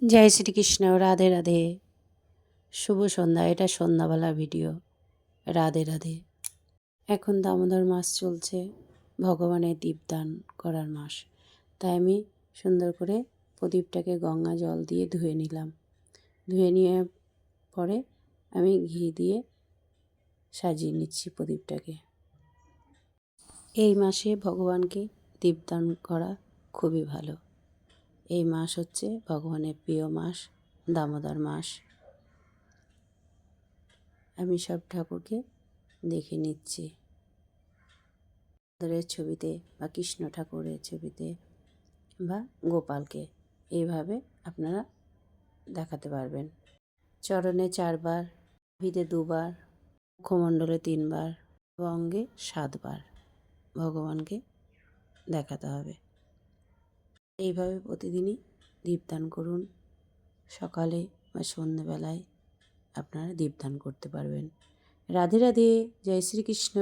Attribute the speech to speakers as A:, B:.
A: জয় শ্রীকৃষ্ণ। রাধে রাধে। শুভ সন্ধ্যা। এটা সন্ধ্যাবেলা ভিডিও। রাধে রাধে। এখন দামোদর মাস চলছে, ভগবানের দীপদান করার মাস। তাই আমি সুন্দর করে প্রদীপটাকে গঙ্গা জল দিয়ে ধুয়ে নিলাম। ধুয়ে নিয়ে পরে আমি ঘি দিয়ে সাজিয়ে নিচ্ছি প্রদীপটাকে। এই মাসে ভগবানকে দীপদান করা খুবই ভালো। এই মাস হচ্ছে ভগবানের প্রিয় মাস, দামোদর মাস। আমি সব ঠাকুরকে দেখে নিচ্ছি, দামোদরের ছবিতে বা কৃষ্ণ ঠাকুরের ছবিতে বা গোপালকে এইভাবে আপনারা দেখাতে পারবেন। চরণে 4 বার, ভিতে 2 বার, মুখমণ্ডলে 3 বার, অঙ্গে 7 বার ভগবানকে দেখাতে হবে। এইভাবে প্রতিদিনই দীপদান করুন। সকালে বা সন্ধ্যেবেলায় আপনারা দীপদান করতে পারবেন। রাধে রাধে। জয় শ্রীকৃষ্ণ।